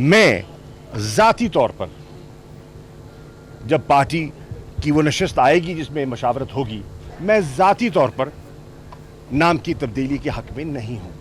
मैं ज़ाती तौर पर जब पार्टी की वो नशस्त आएगी जिसमें मशावरत होगी, मैं ज़ाती तौर पर नाम की तब्दीली के हक में नहीं हूँ।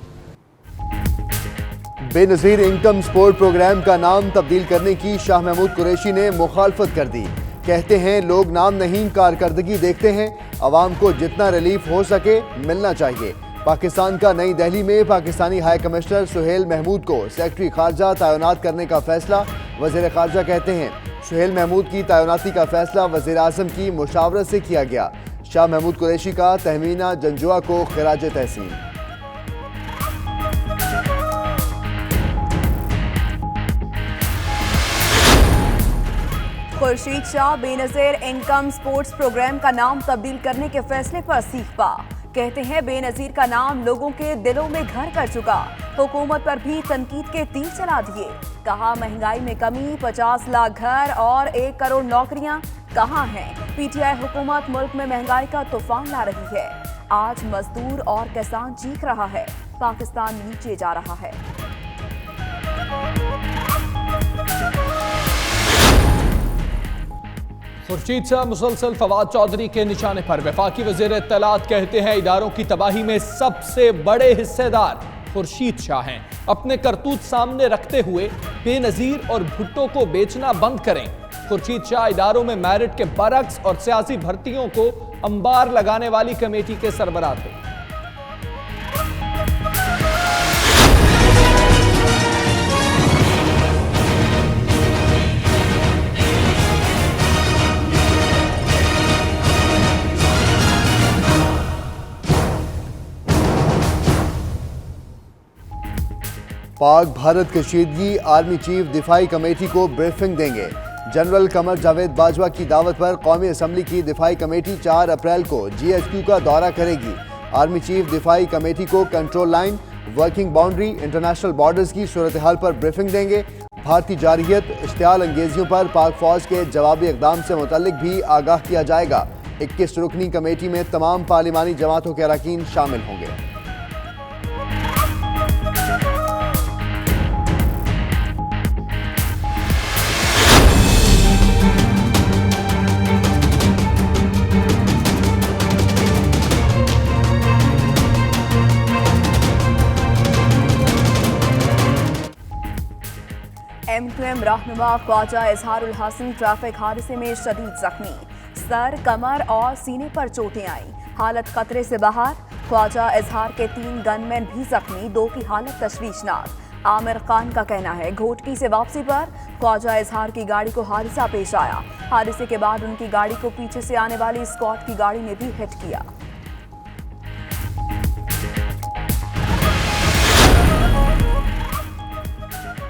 बेनज़ीर इनकम सपोर्ट प्रोग्राम का नाम तब्दील करने की शाह महमूद कुरैशी ने मुखालफत कर दी। कहते हैं लोग नाम नहीं कारकर्दगी देखते हैं, आवाम को जितना रिलीफ हो सके मिलना चाहिए। पाकिस्तान का नई दिल्ली में पाकिस्तानी हाई कमिश्नर सुहेल महमूद को सेक्रेटरी खारजा तैनात करने का फैसला। वज़ीर खारजा कहते हैं सुहेल महमूद की तैनाती का फैसला वज़ीर आज़म की मुशावरत से किया गया। शाह महमूद कुरैशी का तहमीना जंजुआ को खिराज तहसीन। Khurshid Shah Benazir income support programme का नाम तब्दील करने के फैसले पर सीखपा। कहते हैं बेनज़ीर का नाम लोगों के दिलों में घर कर चुका। हुकूमत पर भी तनकीद के तीर चला दिए। कहा महंगाई में कमी, 50 लाख घर और 1 करोड़ नौकरियां कहाँ हैं। पीटीआई हुकूमत मुल्क में महंगाई का तूफान ला रही है। आज मजदूर और किसान चीख रहा है, पाकिस्तान नीचे जा रहा है। खुर्शीद शाह मुसलसल फवाद चौधरी के निशाने पर। वफाकी वज़ीर इत्तलात कहते हैं इदारों की तबाही में सबसे बड़े हिस्सेदार खुर्शीद शाह हैं। अपने करतूत सामने रखते हुए बेनज़ीर और भुट्टो को बेचना बंद करें। खुर्शीद शाह इदारों में मेरिट के बरक्स और सियासी भर्तियों को अंबार लगाने वाली कमेटी के सरबराह थे। Pak Bharat कशीदगी army chief दिफाई committee को ब्रीफिंग देंगे। जनरल कमर जावेद बाजवा की दावत पर कौमी असम्बली की दिफाई कमेटी 4 अप्रैल को GHQ का दौरा करेगी। आर्मी चीफ दिफाई कमेटी को control line, working boundary, international borders की सूरत हाल पर ब्रीफिंग देंगे। भारतीय जारहियत, इश्तियाल अंगेजियों पर पाक फौज के जवाबी इक़दाम से मुतल्लिक भी आगाह किया जाएगा। 21 रुकनी कमेटी में तमाम पार्लिमानी जमातों के अरकान शामिल होंगे। MQM रहनुमा ख्वाजा इजहारुल हसन ट्रैफिक हादसे में शदीद जख्मी। सर, कमर और सीने पर चोटें आई, हालत खतरे से बाहर। ख्वाजा इजहार के 3 गनमैन भी जख्मी, 2 की हालत तशवीशनाक। आमिर खान का कहना है घोटकी से वापसी पर ख्वाजा इजहार की गाड़ी को हादसा पेश आया। हादसे के बाद उनकी गाड़ी को पीछे से आने वाली स्कॉट की गाड़ी ने भी हिट किया।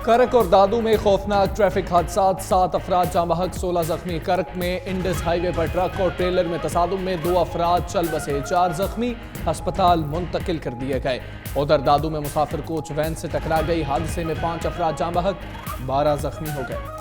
करक और दादू में खौफनाक ट्रैफिक हादसात, 7 अफराद जाँ बहक, 16 जख्मी। करक में इंडस हाईवे पर ट्रक और ट्रेलर में तसादुम में 2 अफराद चल बसे, 4 जख्मी, अस्पताल मुंतकिल कर दिए गए। उधर दादू में मुसाफिर कोच वैन से टकरा गई, हादसे में 5 अफराद जाँ बहक, 12 जख्मी हो गए।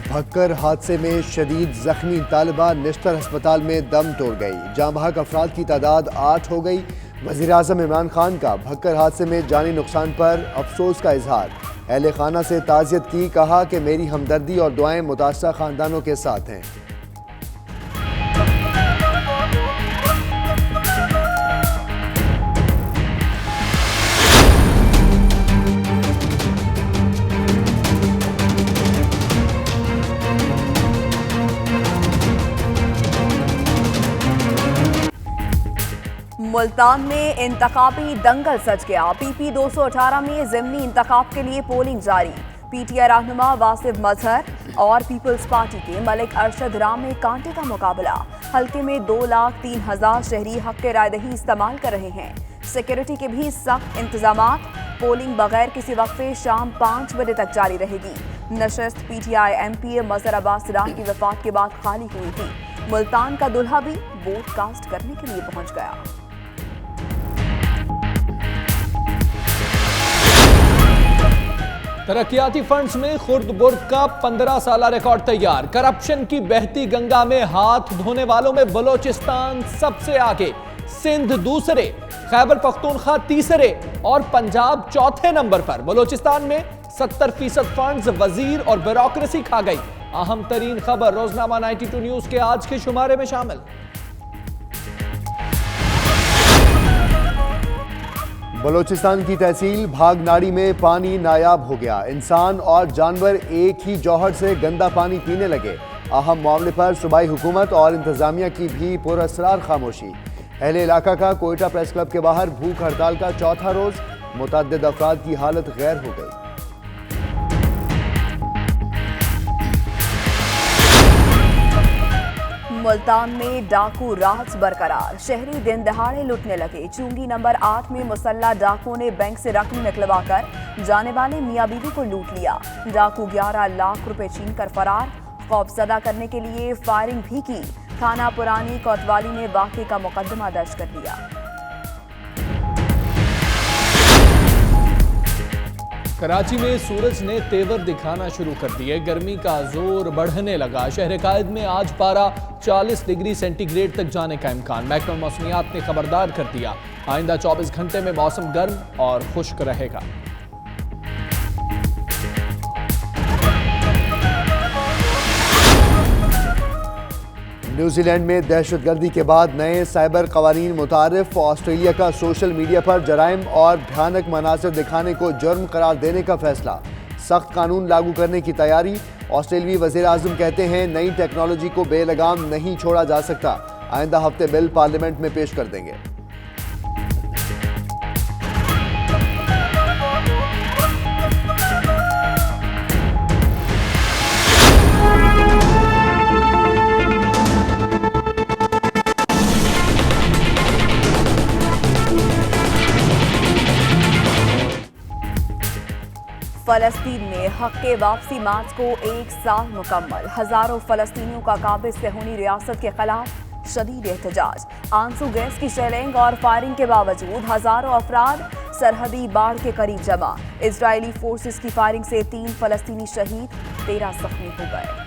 भक्कर हादसे में शदीद जख्मी तालिबा निश्तर अस्पताल में दम तोड़ गई। जाँ बहक अफराद की तादाद 8 हो गई। वज़ीर आज़म इमरान खान का भक्कर हादसे में जानी नुकसान पर अफसोस का इजहार। अहले खाना से ताज़ियत की, कहा कि मेरी हमदर्दी और दुआएं मुतासरा खानदानों के साथ हैं। मुल्तान में इंतखाबी दंगल सज गया। PP 218 में ज़िमनी इंतखाब के लिए पोलिंग जारी। PTI रहनुमा वासिफ मजहर और पीपल्स पार्टी के मलिक अरशद राम में कांटे का मुकाबला। हल्के में 2,03,000 शहरी हक के रायदही इस्तेमाल कर रहे हैं। सिक्योरिटी के भी सख्त इंतजामात। पोलिंग बगैर किसी वक्फे शाम 5 बजे तक जारी रहेगी। नशस्त PTI MP मजहर अब्बास राह की वफात के बाद खाली हुई थी। मुल्तान का दुल्हा भी वोट कास्ट करने के लिए पहुंच गया। ترقیاتی فنڈز میں خرد برد کا 15 سالہ ریکارڈ تیار. کرپشن کی بہتی گنگا میں ہاتھ دھونے والوں میں بلوچستان سب سے آگے, سندھ دوسرے, خیبر پختونخوا تیسرے اور پنجاب چوتھے نمبر پر. بلوچستان میں 70% فنڈز وزیر اور بیوروکریسی کھا گئی. اہم ترین خبر روزنامہ 92 نیوز کے آج کے شمارے میں شامل. بلوچستان کی تحصیل بھاگناڑی میں پانی نایاب ہو گیا. انسان اور جانور ایک ہی جوہر سے گندا پانی پینے لگے. اہم معاملے پر صوبائی حکومت اور انتظامیہ کی بھی پراسرار خاموشی. اہل علاقہ کا کوئٹہ پریس کلب کے باہر بھوک ہڑتال کا چوتھا روز. متعدد افراد کی حالت غیر ہو گئی. ملتان میں ڈاکو راز برقرار. شہری دن دہاڑے لٹنے لگے. چونگی نمبر 8 میں مسلح ڈاکو نے بینک سے رقم نکلوا کر جانے والے میاں بیوی کو لوٹ لیا. ڈاکو 11 لاکھ روپے چھین کر فرار. خوفزدہ کرنے کے لیے فائرنگ بھی کی. تھانہ پرانی کوتوالی نے واقعے کا مقدمہ درج کر لیا. کراچی میں سورج نے تیور دکھانا شروع کر دیے. گرمی کا زور بڑھنے لگا. شہر قائد میں آج پارہ 40 ڈگری سینٹی گریڈ تک جانے کا امکان. محکمہ موسمیات نے خبردار کر دیا. آئندہ 24 گھنٹے میں موسم گرم اور خشک رہے گا. نیوزی لینڈ میں دہشت گردی کے بعد نئے سائبر قوانین متعارف. آسٹریلیا کا سوشل میڈیا پر جرائم اور بھیانک مناظر دکھانے کو جرم قرار دینے کا فیصلہ. سخت قانون لاگو کرنے کی تیاری. آسٹریلوی وزیر اعظم کہتے ہیں نئی ٹیکنالوجی کو بے لگام نہیں چھوڑا جا سکتا. آئندہ ہفتے بل پارلیمنٹ میں پیش کر دیں گے. فلسطین میں حق کے واپسی مارچ کو 1 سال مکمل. ہزاروں فلسطینیوں کا قابض صہیونی ریاست کے خلاف شدید احتجاج. آنسو گیس کی شیلنگ اور فائرنگ کے باوجود ہزاروں افراد سرحدی باڑ کے قریب جمع. اسرائیلی فورسز کی فائرنگ سے 3 فلسطینی شہید، 13 زخمی ہو گئے.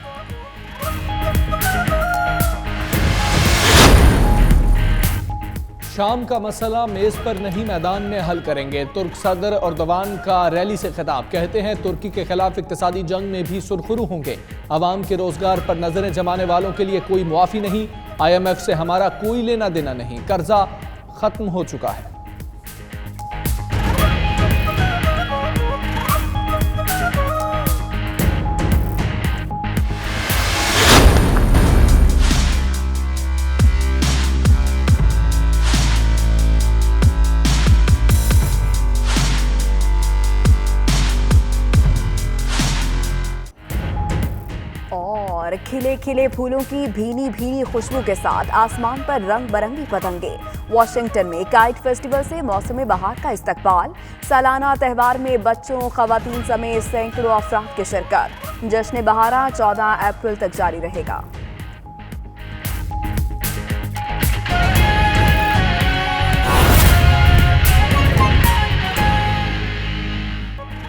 شام کا مسئلہ میز پر نہیں میدان میں حل کریں گے. ترک صدر اردوان کا ریلی سے خطاب. کہتے ہیں ترکی کے خلاف اقتصادی جنگ میں بھی سرخرو ہوں گے. عوام کے روزگار پر نظریں جمانے والوں کے لیے کوئی معافی نہیں. IMF سے ہمارا کوئی لینا دینا نہیں. قرضہ ختم ہو چکا ہے. کھلے کھلے پھولوں کی بھینی بھینی خوشبو کے ساتھ آسمان پر رنگ برنگی پتنگیں. واشنگٹن میں کائٹ فیسٹیول سے موسم بہار کا استقبال. سالانہ تہوار میں بچوں، خواتین سمیت سینکڑوں افراد کی شرکت. جشن بہارا 14 اپریل تک جاری رہے گا.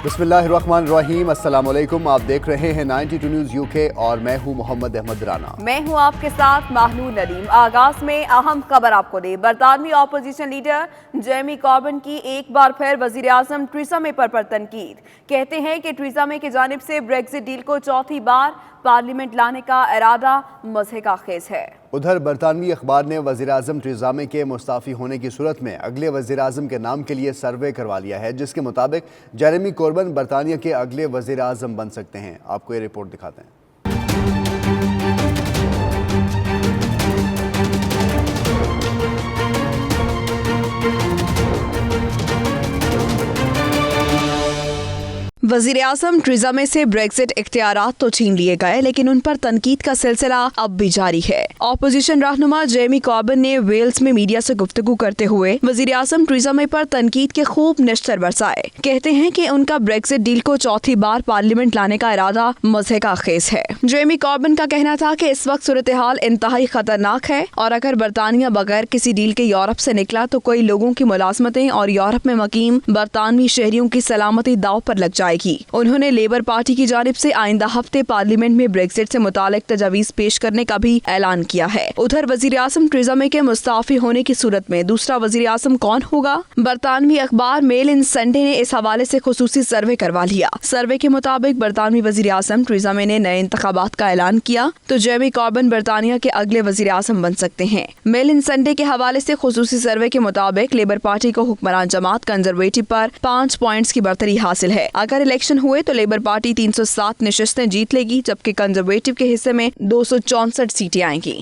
بسم اللہ الرحمن الرحیم. السلام علیکم. آپ دیکھ رہے ہیں 92 نیوز UK اور میں ہوں محمد احمد رانا. میں ہوں آپ کے ساتھ ماہنور ندیم. آغاز میں اہم خبر آپ کو دے. برطانوی اپوزیشن لیڈر جیرمی کاربن کی ایک بار پھر وزیر اعظم ٹریسا مے پر تنقید. کہتے ہیں کہ ٹریسا مے کی جانب سے بریگزٹ ڈیل کو چوتھی بار پارلیمنٹ لانے کا ارادہ مضحکہ خیز ہے. ادھر برطانوی اخبار نے وزیر اعظم ٹریسا مے کے مستعفی ہونے کی صورت میں اگلے وزیر اعظم کے نام کے لیے سروے کروا لیا ہے، جس کے مطابق جیرمی کوربن برطانیہ کے اگلے وزیر اعظم بن سکتے ہیں. آپ کو یہ رپورٹ دکھاتے ہیں. وزیر اعظم ٹریسا مے سے بریگزٹ اختیارات تو چھین لیے گئے، لیکن ان پر تنقید کا سلسلہ اب بھی جاری ہے. اپوزیشن رہنما جیرمی کاربن نے ویلز میں میڈیا سے گفتگو کرتے ہوئے وزیر اعظم ٹریسا مے پر تنقید کے خوب نشتر برسائے. کہتے ہیں کہ ان کا بریگزٹ ڈیل کو چوتھی بار پارلیمنٹ لانے کا ارادہ مضحکہ خیز ہے. جیرمی کاربن کا کہنا تھا کہ اس وقت صورتحال انتہائی خطرناک ہے اور اگر برطانیہ بغیر کسی ڈیل کے یورپ سے نکلا تو کئی لوگوں کی ملازمتیں اور یورپ میں مقیم برطانوی شہریوں کی سلامتی داؤ پر لگ جائے जाएगी। उन्होंने लेबर पार्टी की जानिब से आइंदा हफ्ते पार्लियामेंट में ब्रेक्जिट से मुतालिक तजावीज पेश करने का भी ऐलान किया है। उधर वजीर आजम टेरेसा मे के मुस्ताफी होने की सूरत में दूसरा वजीर आजम कौन होगा? बरतानवी अखबार मेल इन संडे ने इस हवाले से खुसूसी सर्वे करवा लिया। सर्वे के मुताबिक बरतानवी वजीर आजम टेरेसा मे ने नए इंतखाबात का ऐलान किया तो जेरेमी कॉर्बिन बरतानिया के अगले वजीर आजम बन सकते हैं। मेल इन संडे के हवाले से खुसूसी सर्वे के मुताबिक लेबर पार्टी को हुक्मरान जमात कंजर्वेटिव पर 5 पॉइंट्स की बढ़तरी हासिल है। अगर इलेक्शन हुए तो लेबर पार्टी 307 नशिस्तें जीत लेगी, जबकि कंजर्वेटिव के हिस्से में 264 सीटें आएंगी।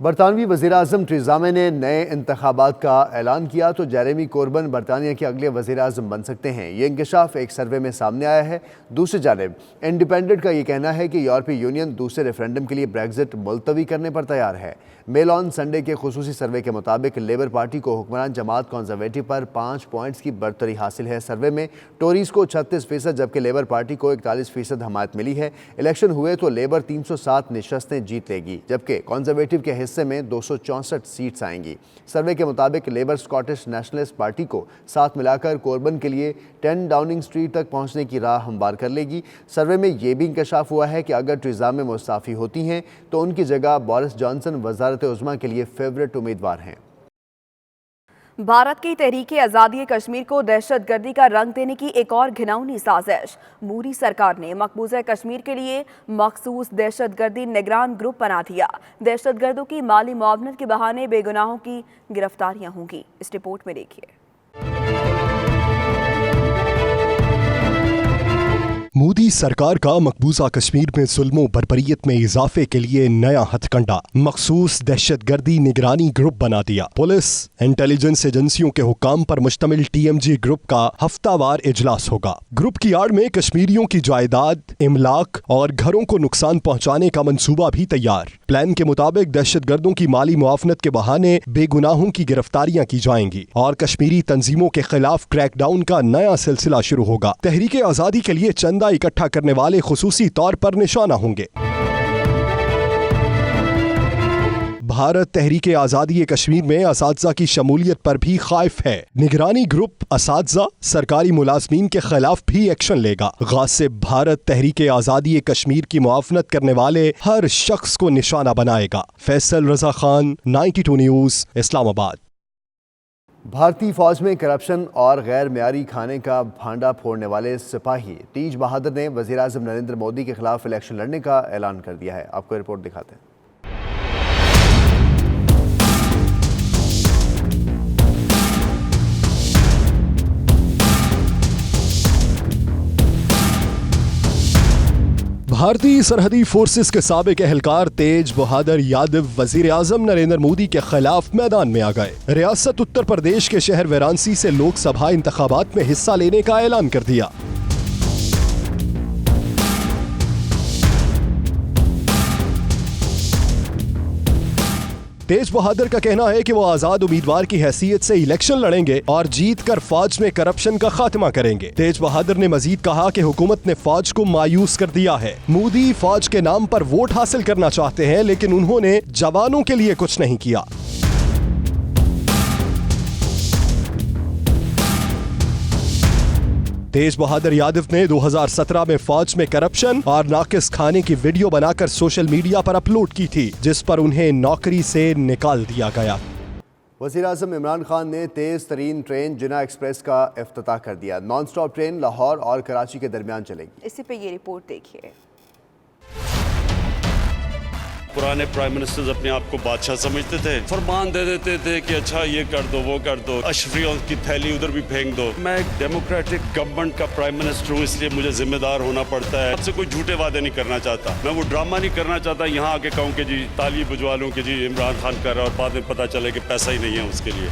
बरतानवी वज़ीर-ए-आज़म टेरेसा मे ने नए इंतखाबात का ऐलान किया तो जेरेमी कोर्बन बरतानिया के अगले वज़ीर-ए-आज़म बन सकते हैं। ये इंकशाफ एक सर्वे में सामने आया है। दूसरी जानिब इंडिपेंडेंट का ये कहना है कि यूरोपीय यूनियन दूसरे रेफरेंडम के लिए ब्रेक्जिट मुलतवी करने पर तैयार है। मेल ऑन संडे के खुसूसी सर्वे के मुताबिक लेबर पार्टी को हुक्मरान जमात कंजर्वेटिव पर 5 पॉइंट्स की बढ़तरी हासिल है। सर्वे में टोरीज को 36% जबकि लेबर पार्टी को 41% हमायत मिली है। इलेक्शन हुए तो लेबर 307 नशस्तें जीत लेगी, जबकि कंजर्वेटिव के हिस्से में 264 सीट्स आएंगी। सर्वे के मुताबिक लेबर स्कॉटिश नेशनलिस्ट पार्टी को साथ मिलाकर कोर्बन के लिए 10 डाउनिंग स्ट्रीट तक पहुंचने की राह हमवार कर लेगी। सर्वे में यह भी इंकशाफ हुआ है कि अगर टेरेसा मे मुस्ताफी होती हैं तो उनकी जगह बोरिस जॉनसन वज़ारत उज़्मा के लिए फेवरेट उम्मीदवार हैं। भारत की तहरीक आज़ादी कश्मीर को दहशतगर्दी का रंग देने की एक और घिनौनी साजिश। मोदी सरकार ने मकबूजा कश्मीर के लिए मखसूस दहशतगर्दी निगरान ग्रुप बना दिया। दहशतगर्दों की माली मुआवनत के बहाने बेगुनाहों की गिरफ्तारियां होंगी। इस रिपोर्ट में देखिए। मोदी सरकार का मकबूजा कश्मीर में जुल्मों बर्बरियत में इजाफे के लिए नया हथकंडा मखसूस दहशतगर्दी निगरानी ग्रुप बना दिया। पुलिस इंटेलिजेंस एजेंसियों के हुक्काम पर मुश्तमिल TMG ग्रुप का हफ्तावार इजलास होगा। ग्रुप की आड़ में कश्मीरियों की जायदाद, इमलाक और घरों को नुकसान पहुंचाने का मंसूबा भी तैयार। प्लान के मुताबिक दहशतगर्दों की माली मुआवनत के बहाने बेगुनाहों की गिरफ्तारियां की जाएंगी और कश्मीरी तंजीमों के खिलाफ क्रैकडाउन का नया सिलसिला शुरू होगा। तहरीक आज़ादी के लिए चंदा इकट्ठा करने वाले खुसूसी तौर पर निशाना होंगे। भारत तहरीक आज़ादी कश्मीर में असातिज़ा की शमूलियत पर भी खाइफ है। निगरानी ग्रुप असातिज़ा, सरकारी मुलाजमीन के खिलाफ भी एक्शन लेगा। गासिब भारत तहरीक आज़ादी कश्मीर की मुआवनत करने वाले हर शख्स को निशाना बनाएगा। फैसल रजा खान, 92 न्यूज़, इस्लामाबाद। भारतीय फौज में करप्शन और गैर मियारी खाने का भांडा फोड़ने वाले सिपाही तेज बहादुर ने वज़ीर-ए-आज़म नरेंद्र मोदी के खिलाफ इलेक्शन लड़ने का ऐलान कर दिया है। आपको रिपोर्ट दिखाते हैं। भारतीय सरहदी फोर्सेस के साबिक एहलकार तेज बहादुर यादव वजीर आजम नरेंद्र मोदी के खिलाफ मैदान में आ गए। रियासत उत्तर प्रदेश के शहर वाराणसी से लोकसभा इंतखाबात में हिस्सा लेने का ऐलान कर दिया। तेज बहादुर का कहना है कि वो आजाद उम्मीदवार की हैसियत से इलेक्शन लड़ेंगे और जीत कर फौज में करप्शन का खात्मा करेंगे। तेज बहादुर ने मजीद कहा कि हुकूमत ने फौज को मायूस कर दिया है। मोदी फौज के नाम पर वोट हासिल करना चाहते हैं, लेकिन उन्होंने जवानों के लिए कुछ नहीं किया। तेज बहादुर यादव ने 2017 में फौज में करप्शन और नाकिस खाने की वीडियो बनाकर सोशल मीडिया पर अपलोड की थी, जिस पर उन्हें नौकरी से निकाल दिया गया। वज़ीर-ए-आज़म इमरान खान ने तेज तरीन ट्रेन जिना एक्सप्रेस का इफ्तिताह कर दिया। नॉन स्टॉप ट्रेन लाहौर और कराची के दरमियान चलेगी। इसी पे ये रिपोर्ट देखिए। पुराने प्राइम मिनिस्टर्स अपने आप को बादशाह समझते थे, फरमान दे देते थे कि अच्छा ये कर दो वो कर दो, अशरियों की थैली उधर भी फेंक दो। मैं एक डेमोक्रेटिक गवर्नमेंट का प्राइम मिनिस्टर हूँ, इसलिए मुझे जिम्मेदार होना पड़ता है। आपसे कोई झूठे वादे नहीं करना चाहता, मैं वो ड्रामा नहीं करना चाहता यहाँ आके कहूँ कि जी ताली बुझवा लूँ कि जी इमरान खान कर रहा है और बाद में पता चले कि पैसा ही नहीं है उसके लिए।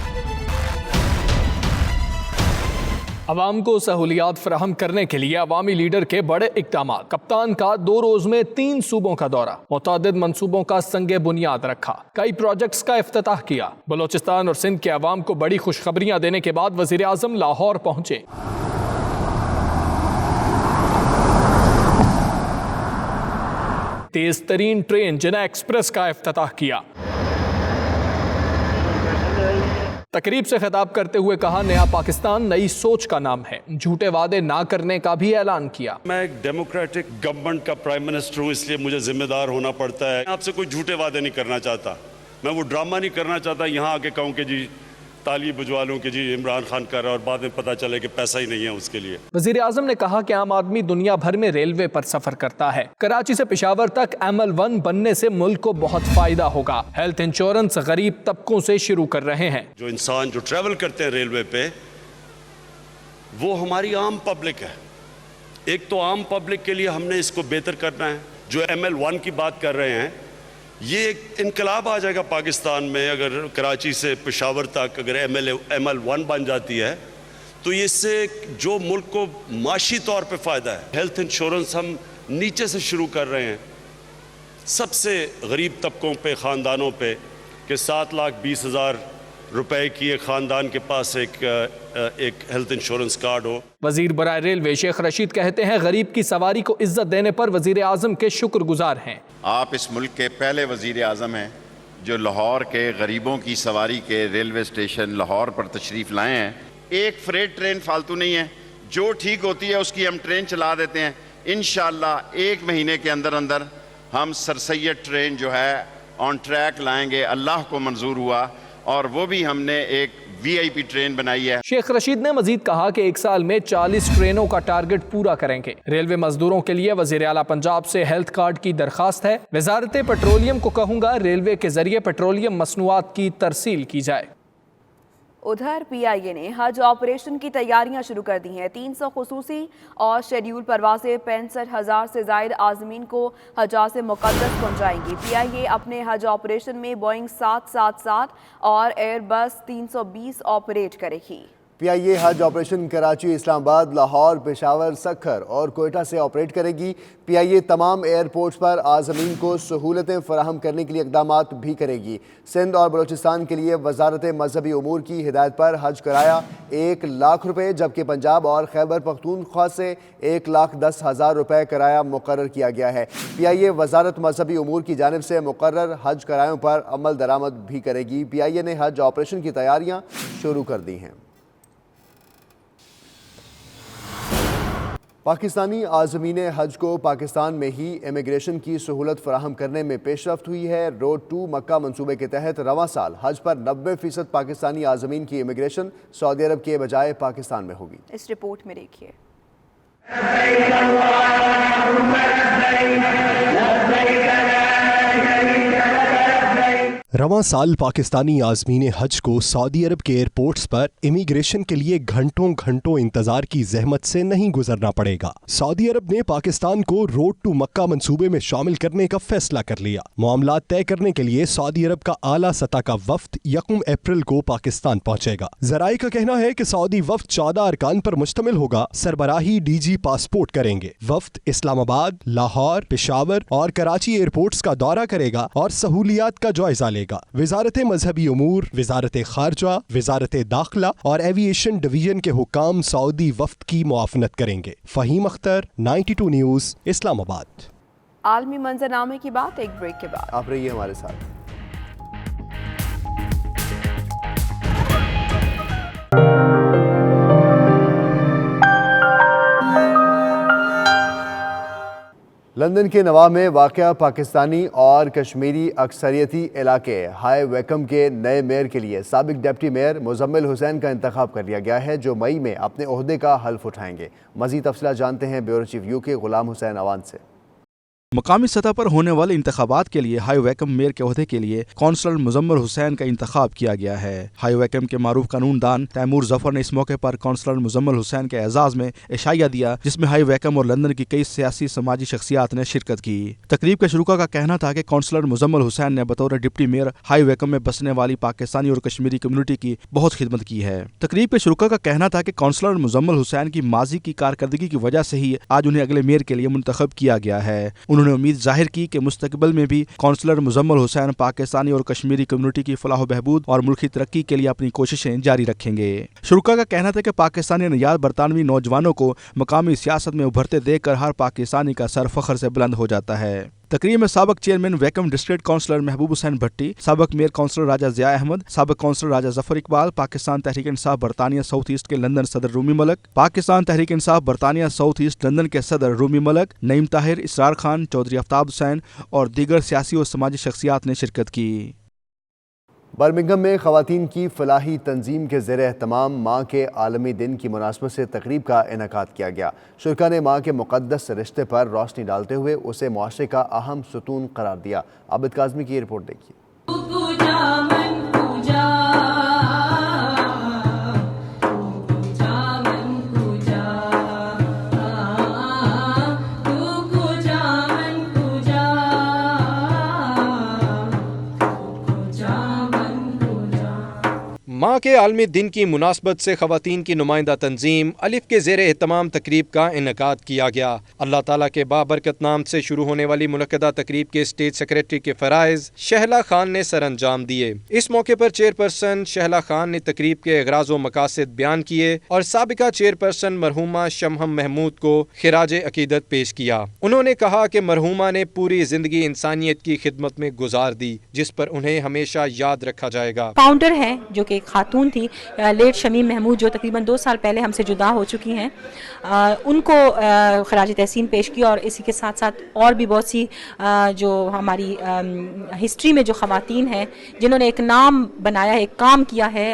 अवाम को सहूलियात फराहम करने के लिए अवामी लीडर के बड़े इक़दामात। कप्तान का 2 रोज में 3 सूबों का दौरा, मुतअद्दिद मंसूबों का संगे बुनियाद रखा, कई प्रोजेक्ट्स का इफ्तिताह किया। बलोचिस्तान और सिंध के अवाम को बड़ी खुशखबरियां देने के बाद वजीर आजम लाहौर पहुंचे। तेज तरीन ट्रेन जिना एक्सप्रेस का इफ्तिताह किया। तकरीब से खिताब करते हुए कहा, नया पाकिस्तान नई सोच का नाम है, झूठे वादे ना करने का भी ऐलान किया। मैं एक डेमोक्रेटिक गवर्नमेंट का प्राइम मिनिस्टर हूँ, इसलिए मुझे जिम्मेदार होना पड़ता है। आपसे कोई झूठे वादे नहीं करना चाहता, मैं वो ड्रामा नहीं करना चाहता यहाँ आके कहूँ कि जी ताली बजवा लूं कि जी इमरान खान कर रहा है और बाद में पता चले कि पैसा ही नहीं है उसके लिए। वजीर आजम ने कहा कि आम आदमी दुनिया भर में रेलवे पर सफर करता है, कराची से पेशावर तक ML1 बनने से मुल्क को बहुत फायदा होगा। हेल्थ इंश्योरेंस गरीब तबकों से शुरू कर रहे हैं। जो इंसान जो ट्रैवल करते हैं रेलवे पे, वो हमारी आम पब्लिक है। एक तो आम पब्लिक के लिए हमने इसको बेहतर करना है। जो ML1 की बात कर रहे हैं, ये एक इनकलाब आ जाएगा पाकिस्तान में। अगर कराची से पेशावर तक अगर ML1 बन जाती है तो इससे जो मुल्क को माशी तौर पे फ़ायदा है। हेल्थ इंश्योरेंस हम नीचे से शुरू कर रहे हैं, सबसे गरीब तबकों पे, ख़ानदानों पे, कि 7,20,000 रुपए की एक ख़ानदान के पास एक हेल्थ इंश्योरेंस कार्ड हो। वजीर बराए रेलवे शेख रशीद कहते हैं, गरीब की सवारी को इज्जत देने पर वजीर आजम के शुक्रगुजार हैं। आप इस मुल्क के पहले वजीर आज़म हैं जो लाहौर के गरीबों की सवारी के रेलवे स्टेशन लाहौर पर तशरीफ़ लाए हैं। एक फ्रेट ट्रेन फालतू नहीं है, जो ठीक होती है उसकी हम ट्रेन चला देते हैं। इंशाअल्लाह 1 महीने के अंदर अंदर हम सर सैयद ट्रेन जो है ऑन ट्रैक लाएंगे। अल्लाह को मंजूर हुआ और वो भी हमने एक VIP ट्रेन बनाई है। शेख रशीद ने मजीद कहा कि 1 साल में 40 ट्रेनों का टारगेट पूरा करेंगे। रेलवे मजदूरों के लिए वजीर आला पंजाब से हेल्थ कार्ड की दरखास्त है। वजारत पेट्रोलियम को कहूंगा, रेलवे के जरिए पेट्रोलियम मसनूआत की तरसील की जाए। उधर PIA ने हज ऑपरेशन की तैयारियां शुरू कर दी हैं। 300 खुसूसी और शेड्यूल परवाजें 65,000 से जायद आज़मीन को हजाज मुक़द्दस पहुंचाएंगी। PIA अपने हज ऑपरेशन में बोइंग 777 और एयरबस 320 ऑपरेट करेगी। PIA हज ऑपरेशन कराची, इस्लामाबाद, लाहौर, पेशावर, सक्खर और कोयटा से ऑपरेट करेगी। PIA तमाम एयरपोर्ट्स पर आज़मीन को सहूलतें फराहम करने के लिए इक़दामात भी करेगी। सिंध और बलूचिस्तान के लिए वजारत मजहबी उमूर की हिदायत पर हज कराया 1 लाख रुपये, जबकि पंजाब और खैबर पख्तूनख्वा से 1,10,000 रुपये कराया मुकर्रर किया गया है। PIA वजारत मजहबी उमूर की जानिब से मुकर्रर हज करायों पर अमल दरामद भी करेगी। PIA ने हज ऑपरेशन की तैयारियाँ शुरू कर दी हैं। पाकिस्तानी आज़मीन हज को पाकिस्तान में ही इमिग्रेशन की सहूलत फराहम करने में पेशरफ्त हुई है। रोड टू मक्का मंसूबे के तहत रवां साल हज पर 90% पाकिस्तानी आज़मीन की इमिग्रेशन सऊदी अरब के बजाय पाकिस्तान में होगी। इस रिपोर्ट में देखिए। रवां साल पाकिस्तानी आज़मीन हज को सऊदी अरब के एयरपोर्ट्स पर इमिग्रेशन के लिए घंटों घंटों इंतजार की जहमत से नहीं गुजरना पड़ेगा। सऊदी अरब ने पाकिस्तान को रोड टू मक्का मंसूबे में शामिल करने का फैसला कर लिया। मामला तय करने के लिए सऊदी अरब का आला सतह का वफ्द 1 अप्रैल को पाकिस्तान पहुंचेगा। जराये का कहना है कि सऊदी वफ्द 14 अरकान पर मुश्तमिल होगा। सरबराही DG पासपोर्ट करेंगे। वफ्द इस्लामाबाद, लाहौर, पेशावर और कराची एयरपोर्ट्स का दौरा करेगा और सहूलियात का जायजा लेगा। वजारत मजहबी उमूर, वजारत खारजा, वजारत दाखिला और एविएशन डिवीजन के हुकाम सऊदी वफ्द की मुआवनत करेंगे। फहीम अख्तर, 92 न्यूज़, इस्लामाबाद। आलमी मंजरनामे की बात एक ब्रेक के बाद। आप रहिए हमारे साथ। लंदन के नवाब में वाक़या पाकिस्तानी और कश्मीरी अक्सरियती इलाके हाई वैकम के नए मेयर के लिए साबिक डिप्टी मेयर मुजम्मिल हुसैन का इंतखाब कर लिया गया है, जो मई में अपने ओहदे का हल्फ उठाएंगे। मज़ीद तफसीलात जानते हैं bureau chief UK Ghulam Hussain Awan से। मकामी सतह पर होने वाले इंतखाबात के लिए हाई वैकम मेयर के ओहदे के लिए कौंसलर मुजम्मिल हुसैन का इंतखाब किया गया है। हाई वैकम के मारूफ कानून दान तैमूर जफर ने इस मौके पर कौंसलर मुजम्मिल हुसैन के एजाज में इशाया दिया, जिसमें हाई वैकम और लंदन की कई सियासी समाजी शख्सियात ने शिरकत की। तकरीब के शुरुका का कहना था कि कौंसलर मुजम्मिल हुसैन ने बतौर डिप्टी मेयर हाई वैकम में बसने वाली पाकिस्तानी और कश्मीरी कम्युनिटी की बहुत खिदमत की है। तकरीब के शुरुका का कहना था कि कौंसलर मुजम्मिल हुसैन की माजी की कारकर्दगी की वजह से ही आज उन्हें अगले मेयर के लिए मुंतखब किया गया है। उन्होंने उम्मीद जाहिर की कि मुस्तकबिल में भी कौंसलर मुजम्मिल हुसैन पाकिस्तानी और कश्मीरी कम्युनिटी की फलाह बहबूद और मुल्की तरक्की के लिए अपनी कोशिशें जारी रखेंगे। शुरुका का कहना था कि पाकिस्तानी नयाद बरतानवी नौजवानों को मकामी सियासत में उभरते देखकर हर पाकिस्तानी का सर फख्र से बुलंद हो जाता है। तकरीब में साबिक चेयरमैन वैकम डिस्ट्रिक्ट काउंसलर महबूब हुसैन भट्टी, साबिक मेयर काउंसलर राजा ज़िया अहमद, साबिक काउंसलर राजा जफर इकबाल, पाकिस्तान तहरीक इंसाफ बरतानिया साउथ ईस्ट के लंदन सदर रूमी मलक, पाकिस्तान तहरीक इंसाफ बरतानिया साउथ ईस्ट लंदन के सदर रूमी मलक, नईम ताहिर, इसरार खान, चौधरी आफ्ताब हुसैन और दीगर सियासी और समाजी शख्सियात ने शिरकत की। बर्मिंघम में ख़वातीन की फलाही तंजीम के ज़ेर एहतमाम माँ के आलमी दिन की मुनासबत से तकरीब का इनेकाद किया गया। शुरका ने माँ के मुक़द्दस रिश्ते पर रोशनी डालते हुए उसे मुआशरे का अहम सुतून करार दिया। आबिद काज़मी की रिपोर्ट देखिए। माँ के आलमी दिन की मुनासबत से ख़वातीन की नुमाइंदा तंजीम अलिफ के ज़ेर एहतमाम तकरीब का इनेकाद किया गया। अल्लाह ताला के बाबरकत नाम से शुरू होने वाली मुनक्कदा तकरीब के स्टेट सेक्रेटरी के फ़राइज़ शहला खान ने सर अंजाम दिए। इस मौके पर चेयरपर्सन शहला खान ने तकरीब के अगराज़ व मकासद बयान किए और साबिका चेयरपर्सन मरहूमा शमहम महमूद को खिराज अकीदत पेश किया। उन्होंने कहा कि मरहूमा ने पूरी ज़िंदगी इंसानियत की खिदमत में गुजार दी, जिस पर उन्हें हमेशा याद रखा जाएगा। फाउंडर हैं जो कि खातून थी, लेट शमीम महमूद, जो तकरीबन 2 साल पहले हमसे जुदा हो चुकी हैं, उनको खराज तहसीन पेश किया। और इसी के साथ साथ और भी बहुत सी जो हमारी हिस्ट्री में जो ख़वातीन हैं जिन्होंने एक नाम बनाया है, एक काम किया है,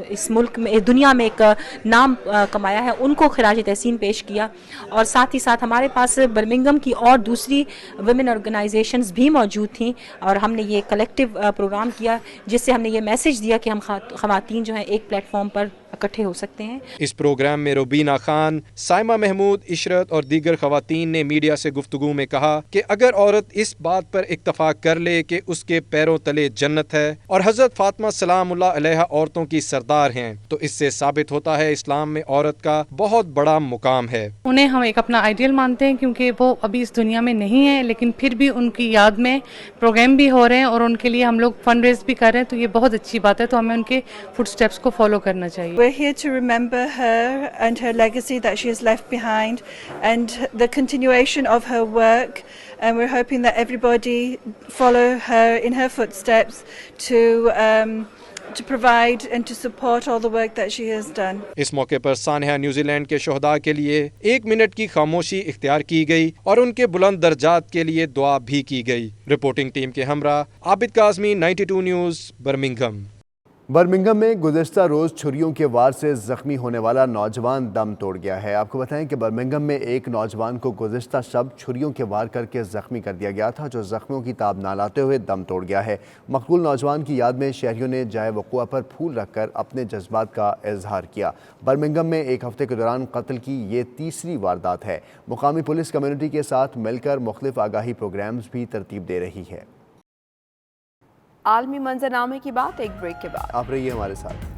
इस मुल्क में, इस दुनिया में एक नाम कमाया है, उनको खराज तहसीन पेश किया। और साथ ही साथ हमारे पास बर्मिंघम की और दूसरी वुमेन ऑर्गेनाइजेशंस भी मौजूद थीं और हमने ये कलेक्टिव प्रोग्राम किया जिससे हमने ये मैसेज दिया कि हम ख़वातीन जो हैं एक प्लेटफॉर्म पर इकट्ठे हो सकते हैं। इस प्रोग्राम में रुबीना खान, साइमा महमूद, इशरत और दीगर ख़वातीन ने मीडिया से गुफ्तगू में कहा कि अगर औरत इस बात पर इत्तफाक कर ले कि उसके पैरों तले जन्नत है और हज़रत फातिमा सलामुल्लाह अलैहा औरतों की सरदार हैं, तो इससे साबित होता है इस्लाम में औरत का बहुत बड़ा मुकाम है। उन्हें हम एक अपना आइडियल मानते हैं क्योंकि वो अभी इस दुनिया में नहीं है, लेकिन फिर भी उनकी याद में प्रोग्राम भी हो रहे हैं और उनके लिए हम लोग फंड रेज भी कर रहे हैं, तो ये बहुत अच्छी बात है। तो हमें उनके फुटस्टेप्स को फॉलो करना चाहिए। We're here to remember her and her legacy that she has left behind and the continuation of her work, and we're hoping that everybody follow her in her footsteps to provide and to support all the work that she has done. इस मौके पर Sania New Zealand के शोहदा के लिए 1 minute की खामोशी इख्तियार की गई और उनके बुलंद दर्जात के लिए दुआ भी की गई। रिपोर्टिंग टीम के हमरा Abid Kazmi, 92 news, Birmingham. Birmingham में गुज़िश्ता रोज़ छुरियों के वार से ज़ख्मी होने वाला नौजवान दम तोड़ गया है। आपको बताएं कि बर्मिंघम में एक नौजवान को गुज़िश्ता शब छुरियों के वार करके ज़ख्मी कर दिया गया था, जो ज़ख्मियों की ताब ना लाते हुए दम तोड़ गया है। मकबूल नौजवान की याद में शहरियों ने जाए वक़ुआ पर फूल रखकर अपने जज्बात का इजहार किया। बर्मिंघम में एक हफ्ते के दौरान कत्ल की ये तीसरी वारदात है। मुकामी पुलिस कम्यूनिटी के साथ मिलकर मुख्तलिफ आगाही प्रोग्राम्स भी तरतीब दे रही है। आलमी मंजरनामे की बात एक ब्रेक के बाद। आप रहिए हमारे साथ।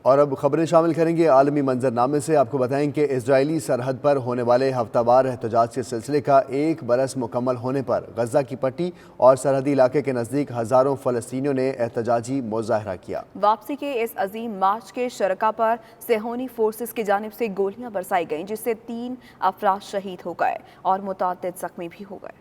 और अब खबरें शामिल करेंगे आलमी मंजरनामे से। आपको बताएं कि इजरायली सरहद पर होने वाले हफ्तावार एहतजाज के सिलसिले का 1 बरस मुकम्मल होने पर गजा की पट्टी और सरहदी इलाके के नज़दीक हज़ारों फ़लस्तीनियों ने एहतजाजी मुजाहरा किया। वापसी के इस अजीम मार्च के शरका पर सेहोनी फोर्सेस की जानिब से गोलियां बरसाई गईं, जिससे 3 अफराद शहीद हो गए और मुतअद्दिद ज़ख्मी भी हो गए।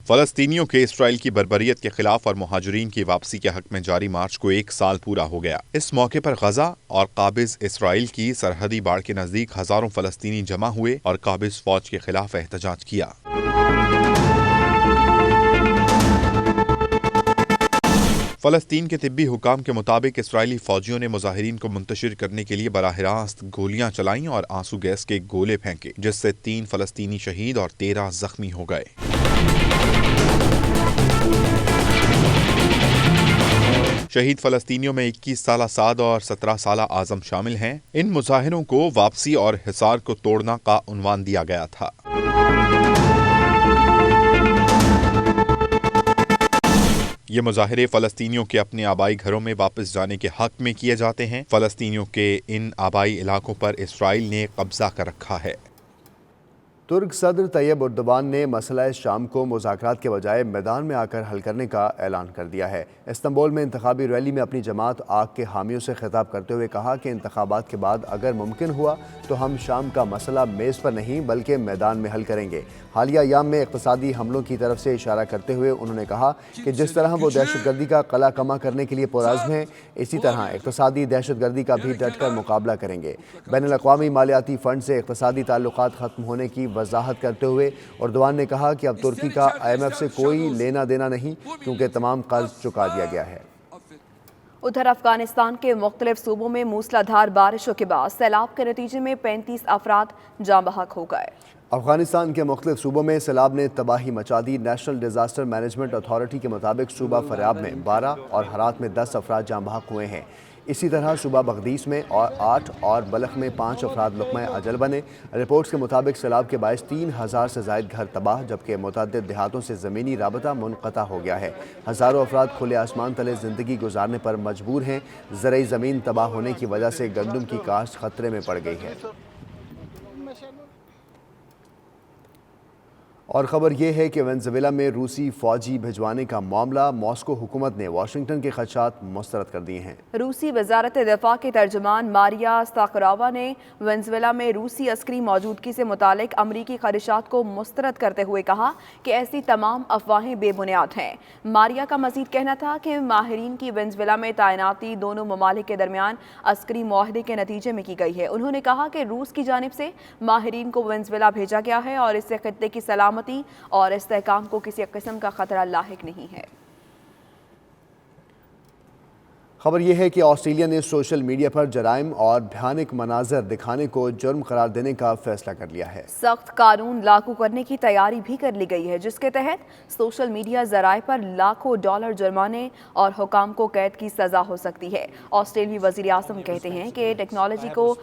फ़लस्तीनियों के इसराइल की बर्बरियत के खिलाफ और मुहाजिरीन की वापसी के हक में जारी मार्च को 1 साल पूरा हो गया। इस मौके पर गजा और काबिज इसराइल की सरहदी बाड़ के नजदीक हजारों फ़लस्तीनी जमा हुए और काबिज फौज के खिलाफ एहतजाज किया। फ़लस्तीन के तिब्बी हुकाम के मुताबिक इसराइली फौजियों ने मुजाहिरीन को मुंतशिर करने के लिए बराह रास्त गोलियां चलाईं और आंसू गैस के गोले फेंके, जिससे 3 फ़लस्तीनी शहीद और 13 जख्मी हो गए। शहीद फ़लस्तीनियों में 21 साला साद और 17 साला आज़म शामिल हैं। इन मुजाहिरों को वापसी और हिसार को तोड़ना का उन्वान दिया गया था। یہ مظاہرے فلسطینیوں کے اپنے آبائی گھروں میں واپس جانے کے حق میں کیے جاتے ہیں۔ فلسطینیوں کے ان آبائی علاقوں پر اسرائیل نے قبضہ کر رکھا ہے۔ ترک صدر طیب اردوان نے مسئلہ شام کو مذاکرات کے بجائے میدان میں آ کر حل کرنے کا اعلان کر دیا ہے۔ استنبول میں انتخابی ریلی میں اپنی جماعت آگ کے حامیوں سے خطاب کرتے ہوئے کہا کہ انتخابات کے بعد اگر ممکن ہوا تو ہم شام کا مسئلہ میز پر نہیں بلکہ میدان میں حل کریں گے۔ حالیہ ایام میں اقتصادی حملوں کی طرف سے اشارہ کرتے ہوئے انہوں نے کہا کہ جس طرح وہ دہشت گردی کا قلع کما کرنے کے لیے پرعزم ہیں، اسی طرح اقتصادی دہشت گردی کا بھی ڈٹ کر مقابلہ کریں گے۔ بین الاقوامی مالیاتی فنڈ سے اقتصادی تعلقات ختم ہونے کی وضاحت کرتے ہوئے اردوان نے کہا کہ اب ترکی کا IMF سے کوئی لینا دینا نہیں کیونکہ تمام قرض چکا دیا گیا ہے۔ ادھر افغانستان کے مختلف صوبوں میں موسلا دھار بارشوں کے بعد سیلاب کے نتیجے میں 35 افراد جاں بحق ہو گئے۔ افغانستان کے مختلف صوبوں میں سیلاب نے تباہی مچا دی۔ نیشنل ڈیزاسٹر مینجمنٹ اتھارٹی کے مطابق صوبہ فریاب میں 12 اور ہرات میں 10 افراد جاں بحق ہوئے ہیں۔ اسی طرح صوبہ بغدیس میں 8 اور بلخ میں 5 افراد لقمہ اجل بنے۔ رپورٹس کے مطابق سیلاب کے باعث 3000 سے زائد گھر تباہ جبکہ متعدد دیہاتوں سے زمینی رابطہ منقطع ہو گیا ہے۔ ہزاروں افراد کھلے آسمان تلے زندگی گزارنے پر مجبور ہیں۔ زرعی زمین تباہ ہونے کی وجہ سے گندم کی کاشت خطرے میں پڑ گئی ہے۔ اور خبر یہ ہے کہ وینزویلا میں روسی فوجی بھجوانے کا معاملہ، ماسکو حکومت نے واشنگٹن کے خدشات مسترد کر دیے ہیں۔ روسی وزارت دفاع کے ترجمان ماریا ساخراوا نے وینزویلا میں روسی عسکری موجودگی سے متعلق امریکی خدشات کو مسترد کرتے ہوئے کہا کہ ایسی تمام افواہیں بے بنیاد ہیں۔ ماریا کا مزید کہنا تھا کہ ماہرین کی وینزویلا میں تعیناتی دونوں ممالک کے درمیان عسکری معاہدے کے نتیجے میں کی گئی ہے۔ انہوں نے کہا کہ روس کی جانب سے ماہرین کو وینزویلا بھیجا گیا ہے اور اس سے خطے کی سلامتی اور استحکام کو کسی قسم کا خطرہ لاحق نہیں ہے۔ خبر یہ ہے کہ آسٹریلیا نے سوشل میڈیا پر جرائم اور بھیانک مناظر دکھانے کو جرم قرار دینے کا فیصلہ کر لیا ہے۔ سخت قانون لاگو کرنے کی تیاری بھی کر لی گئی ہے جس کے تحت سوشل میڈیا ذرائع پر لاکھوں ڈالر جرمانے اور حکام کو قید کی سزا ہو سکتی ہے۔ آسٹریلوی وزیر اعظم کہتے ہیں کہ ٹیکنالوجی کو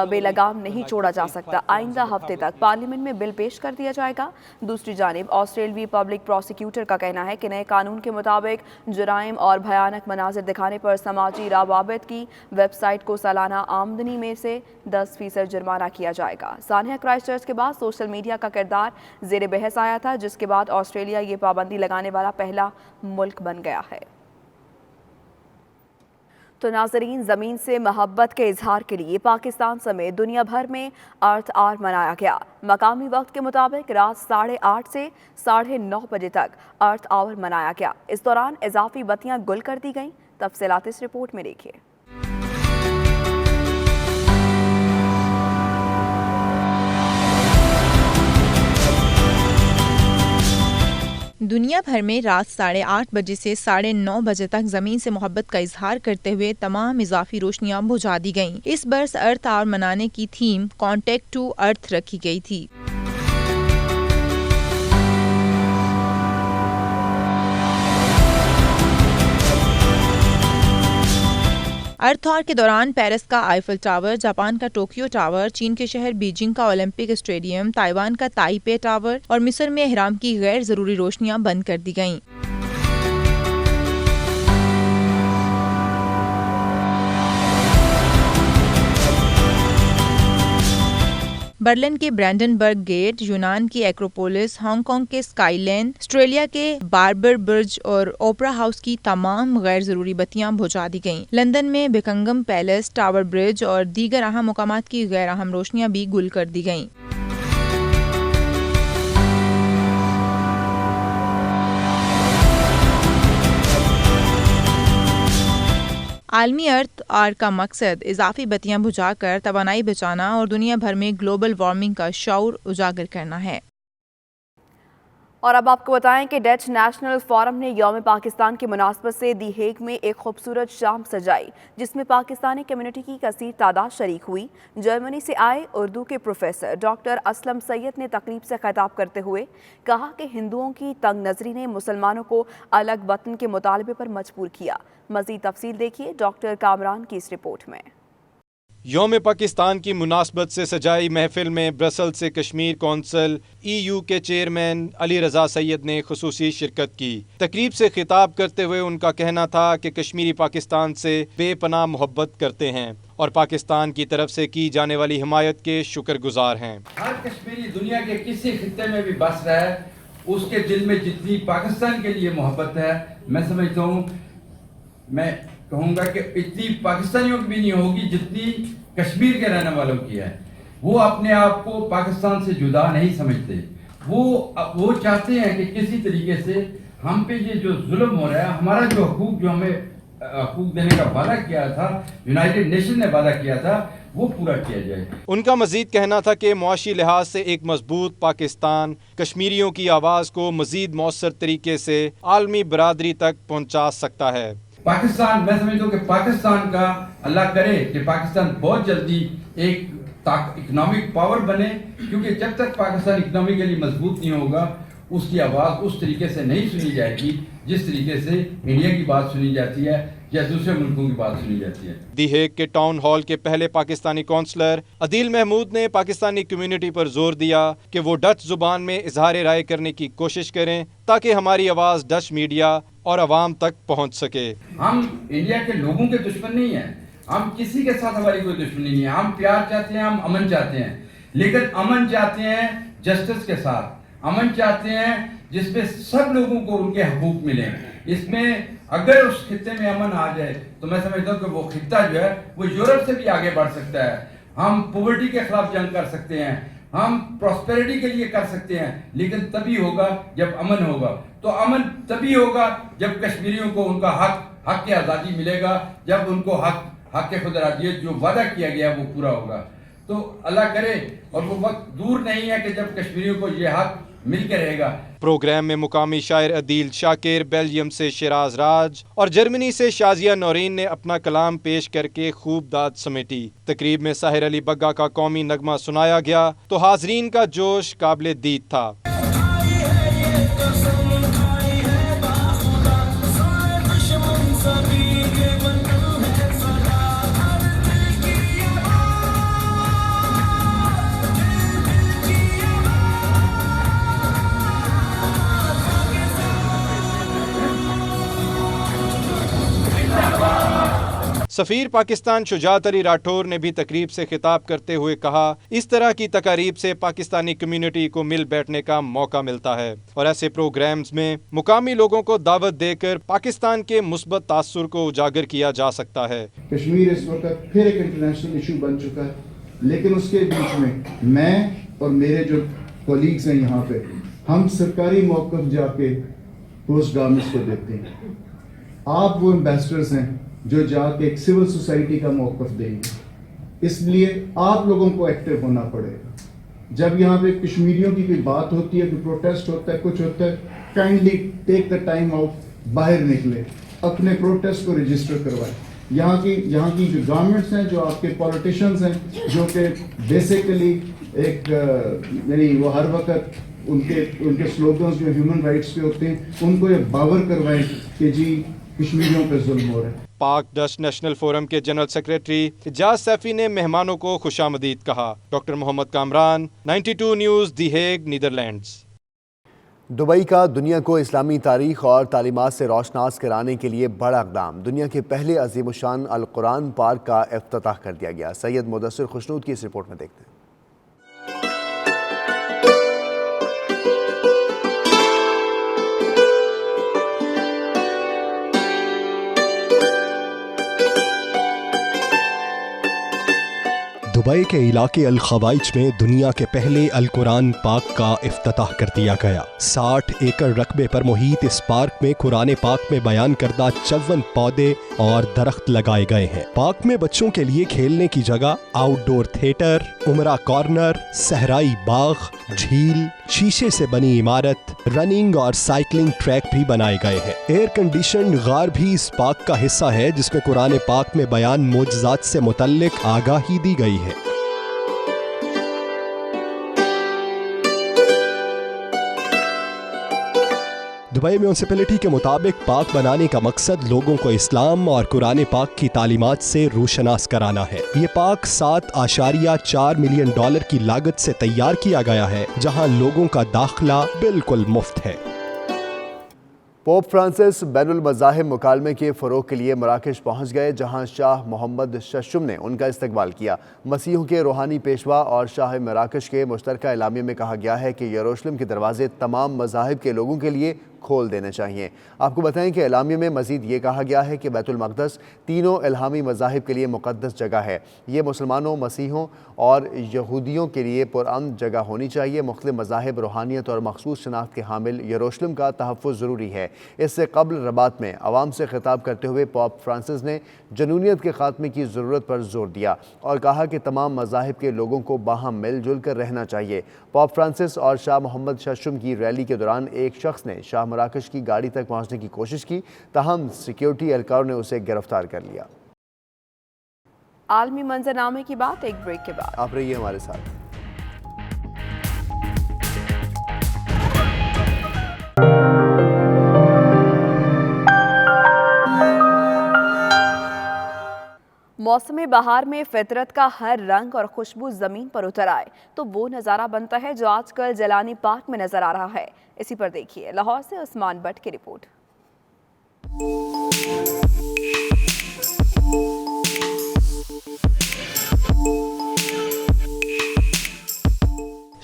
بے لگام نہیں چھوڑا جا سکتا۔ آئندہ ہفتے تک پارلیمنٹ میں بل پیش کر دیا جائے گا۔ دوسری جانب آسٹریلوی پبلک پروسیکیوٹر کا کہنا ہے کہ نئے قانون کے مطابق جرائم اور بھیانک مناظر دکھانے پر سماجی روابط کی ویب سائٹ کو سالانہ آمدنی میں سے 10% جرمانہ کیا جائے گا۔ سانحہ کرائسٹ چرچ کے بعد سوشل میڈیا کا کردار زیر بحث آیا تھا جس کے بعد آسٹریلیا یہ پابندی لگانے والا پہلا ملک بن گیا ہے۔ تو ناظرین، زمین سے محبت کے اظہار کے لیے پاکستان سمیت دنیا بھر میں ارتھ آور منایا گیا۔ مقامی وقت کے مطابق رات 8:30 سے 9:30 بجے تک ارتھ آور منایا گیا۔ اس دوران اضافی بتیاں گل کر دی گئیں۔ تفصیلات اس رپورٹ میں دیکھیے۔ دنیا بھر میں رات 8:30 بجے سے 9:30 بجے تک زمین سے محبت کا اظہار کرتے ہوئے تمام اضافی روشنیاں بجھا دی گئیں۔ اس برس ارتھ آور منانے کی تھیم کانٹیکٹ ٹو ارتھ رکھی گئی تھی۔ ارتھ آور کے دوران پیرس کا آئیفل ٹاور، جاپان کا ٹوکیو ٹاور، چین کے شہر بیجنگ کا اولمپک اسٹیڈیم، تائیوان کا تائپے ٹاور اور مصر میں احرام کی غیر ضروری روشنیاں بند کر دی گئیں۔ برلن کے برینڈنبرگ گیٹ، یونان کی ایکروپولس، ہانگ کانگ کے اسکائی لین، آسٹریلیا کے باربر برج اور اوپرا ہاؤس کی تمام غیر ضروری بتیاں بجھا دی گئیں۔ لندن میں بکنگم پیلس، ٹاور برج اور دیگر اہم مقامات کی غیر اہم روشنیاں بھی گل کر دی گئیں۔ عالمی ارتھ آور کا مقصد اضافی بتیاں بجھا کر توانائی بچانا اور دنیا بھر میں گلوبل وارمنگ کا شعور اجاگر کرنا ہے۔ اور اب آپ کو بتائیں کہ ڈچ نیشنل فورم نے یوم پاکستان کی مناسبت سے دی ہیگ میں ایک خوبصورت شام سجائی جس میں پاکستانی کمیونٹی کی کثیر تعداد شریک ہوئی۔ جرمنی سے آئے اردو کے پروفیسر ڈاکٹر اسلم سید نے تقریب سے خطاب کرتے ہوئے کہا کہ ہندوؤں کی تنگ نظری نے مسلمانوں کو الگ وطن کے مطالبے پر مجبور کیا۔ مزید تفصیل دیکھیے ڈاکٹر کامران کی اس رپورٹ میں۔ یوم پاکستان کی مناسبت سے سجائی محفل میں برسل سے کشمیر کونسل EU کے چیئرمین علی رضا سید نے خصوصی شرکت کی۔ تقریب سے خطاب کرتے ہوئے ان کا کہنا تھا کہ کشمیری پاکستان سے بے پناہ محبت کرتے ہیں اور پاکستان کی طرف سے کی جانے والی حمایت کے شکر گزار ہیں۔ ہر کشمیری دنیا کے کسی خطے میں بھی بس رہا ہے، اس کے دل میں جتنی پاکستان کے لیے محبت ہے، میں سمجھتا ہوں، میں کہوں گا کہ اتنی پاکستانیوں کی بھی نہیں ہوگی جتنی کشمیر کے رہنے والوں کی ہے۔ وہ اپنے آپ کو پاکستان سے جدا نہیں سمجھتے، وہ چاہتے ہیں کہ کسی طریقے سے ہم پہ یہ جو ظلم ہو رہا ہے، ہمارا جو حقوق، جو ہمیں حقوق دینے کا وعدہ کیا تھا، یونائٹڈ نیشن نے وعدہ کیا تھا، وہ پورا کیا جائے۔ ان کا مزید کہنا تھا کہ معاشی لحاظ سے ایک مضبوط پاکستان کشمیریوں کی آواز کو مزید مؤثر طریقے سے عالمی برادری تک پہنچا سکتا ہے۔ پاکستان، میں سمجھتا ہوں کہ پاکستان کا، اللہ کرے کہ پاکستان بہت جلدی ایک اکنامک پاور بنے، کیونکہ جب تک پاکستان اکنامکلی مضبوط نہیں ہوگا، اس کی آواز اس طریقے سے نہیں سنی جائے گی جس طریقے سے انڈیا کی بات سنی جاتی ہے یا دوسرے ملکوں کی بات سنی جاتی ہے۔ دی ہیگ کے ٹاؤن ہال کے پہلے پاکستانی کونسلر عدیل محمود نے پاکستانی کمیونٹی پر زور دیا کہ وہ ڈچ زبان میں اظہار رائے کرنے کی کوشش کریں تاکہ ہماری آواز ڈچ میڈیا اور عوام تک پہنچ سکے۔ ہم انڈیا کے لوگوں کے دشمن نہیں ہیں، ہم کسی کے ساتھ ہماری کوئی دشمنی نہیں ہے، ہم پیار چاہتے ہیں، ہم امن چاہتے ہیں، لیکن امن چاہتے ہیں جسٹس کے ساتھ، امن چاہتے ہیں جس میں سب لوگوں کو ان کے حقوق ملیں۔ اس میں اگر اس خطے میں امن آ جائے تو میں سمجھتا ہوں کہ وہ خطہ جو ہے وہ یورپ سے بھی آگے بڑھ سکتا ہے، ہم پاورٹی کے خلاف جنگ کر سکتے ہیں، ہم پراسپیرٹی کے لیے کر سکتے ہیں، لیکن تبھی ہوگا جب امن ہوگا۔ تو امن تبھی ہوگا جب کشمیریوں کو ان کا حق کی آزادی ملے گا، جب ان کو حق کے خود ارادیت جو وعدہ کیا گیا وہ پورا ہوگا۔ تو اللہ کرے، اور وہ وقت دور نہیں ہے کہ جب کشمیریوں کو یہ حق مل کے رہے گا۔ پروگرام میں مقامی شاعر عدیل شاکر، بیلجیم سے شیراز راج اور جرمنی سے شازیہ نورین نے اپنا کلام پیش کر کے خوب داد سمیٹی۔ تقریب میں ساحر علی بگا کا قومی نغمہ سنایا گیا تو حاضرین کا جوش قابل دید تھا۔ سفیر پاکستان شجاعت علی راٹھور نے بھی تقریب سے خطاب کرتے ہوئے کہا، اس طرح کی تقاریب سے پاکستانی کمیونٹی کو مل بیٹھنے کا موقع ملتا ہے اور ایسے پروگرامز میں مقامی لوگوں کو دعوت دے کر پاکستان کے مثبت تاثر کو اجاگر کیا جا سکتا ہے۔ کشمیر اس وقت پھر ایک انٹرنیشنل ایشو بن چکا ہے، لیکن اس کے بیچ میں اور میرے جو کولیگز ہیں یہاں پہ، ہم سرکاری موقف جا کے پوسٹ گورنمنٹس کو دیتے ہیں۔ آپ وہ ایمبیسڈرز ہیں جو جا کے ایک سول سوسائٹی کا موقف دیں گے، اس لیے آپ لوگوں کو ایکٹیو ہونا پڑے گا۔ جب یہاں پہ کشمیریوں کی کوئی بات ہوتی ہے، کوئی پروٹیسٹ ہوتا ہے، کچھ ہوتا ہے، kindly take the time out, باہر نکلے، اپنے پروٹیسٹ کو رجسٹر کروائیں۔ یہاں کی جو گورنمنٹس ہیں، جو آپ کے پولیٹیشنز ہیں، جو کہ بیسیکلی ایک یعنی وہ ہر وقت ان کے سلوگنز جو ہیومن رائٹس پہ ہوتے ہیں، ان کو یہ باور کروائیں کہ جی کشمیریوں پہ ظلم ہو رہا ہے۔ پاک ڈچ نیشنل فورم کے جنرل سیکریٹری اجاز سیفی نے مہمانوں کو خوش آمدید کہا۔ ڈاکٹر محمد کامران، 92 نیوز، دی ہیگ، نیدرلینڈز۔ دبئی کا دنیا کو اسلامی تاریخ اور تعلیمات سے روشناس کرانے کے لیے بڑا اقدام، دنیا کے پہلے عظیم الشان القرآن پارک کا افتتاح کر دیا گیا۔ سید مدثر خوشنود کی اس رپورٹ میں دیکھتے ہیں۔ دبئی کے علاقے الخوائج میں دنیا کے پہلے القرآن پاک کا افتتاح کر دیا گیا۔ 60 ایکڑ رقبے پر محیط اس پارک میں قرآن پاک میں بیان کردہ 54 پودے اور درخت لگائے گئے ہیں۔ پارک میں بچوں کے لیے کھیلنے کی جگہ، آؤٹ ڈور تھیٹر، عمرہ کارنر، صحرائی باغ، جھیل، شیشے سے بنی عمارت، رننگ اور سائیکلنگ ٹریک بھی بنائے گئے ہیں۔ ایئر کنڈیشنڈ غار بھی اس پارک کا حصہ ہے جس میں قرآن پاک میں بیان معجزات سے متعلق آگاہی دی گئی ہے۔ दुबई म्यूनिसिपैलिटी के मुताबिक पार्क बनाने का मकसद लोगों को इस्लाम और कुरान पाक की तालीमात से रोशनास कराना है। ये पार्क $7.4 मिलियन की लागत से तैयार किया गया है, जहां लोगों का दाखिला बिल्कुल मुफ्त है। पोप फ्रांसिस बैनुल मज़ाहिब मुकालमे के फ़रोग़ के लिए मराकश पहुँच गए, जहाँ शाह मोहम्मद शशुम ने उनका इस्तकबाल किया। मसीहों के रूहानी पेशवा और शाह मराकश के मुश्तरका एलामिया में कहा गया है कि यरूशलेम के दरवाजे तमाम मज़ाहिब के लोगों के लिए खोल देने चाहिए। आपको बताएं कि एलामिया में मज़ीद ये कहा गया है कि बैतुल मक़दस तीनों इल्हामी मज़ाहिब के लिए मुक़द्दस जगह है। ये मुसलमानों, मसीहों और यहूदियों के लिए पुरअमन जगह होनी चाहिए। मुख्तलिफ मज़ाहिब, रूहानियत और मखसूस शनाख्त के हामिल यरूशलेम का तहफ़्फ़ुज़ ज़रूरी है। इससे कबल रबात में अवाम से खिताब करते हुए पोप फ्रांसिस ने जनूनियत के ख़ात्मे की ज़रूरत पर जोर दिया और कहा कि तमाम मज़ाहिब के लोगों को बाहम मिल जुल कर रहना चाहिए। पोप फ्रांसिस और शाह मोहम्मद शशुम की रैली के दौरान एक शख्स ने शाह मराकश की गाड़ी तक पहुंचने की कोशिश की, ताहम सिक्योरिटी एहलकारों ने उसे गिरफ्तार कर लिया। आलमी मंजरनामे की बात एक ब्रेक के बाद। आप रहिए हमारे साथ। मौसम बहार में फितरत का हर रंग और खुशबू जमीन पर उतर आए तो वो नज़ारा बनता है जो आजकल जलानी पार्क में नजर आ रहा है। इसी पर देखिए लाहौर से उस्मान भट्ट की रिपोर्ट।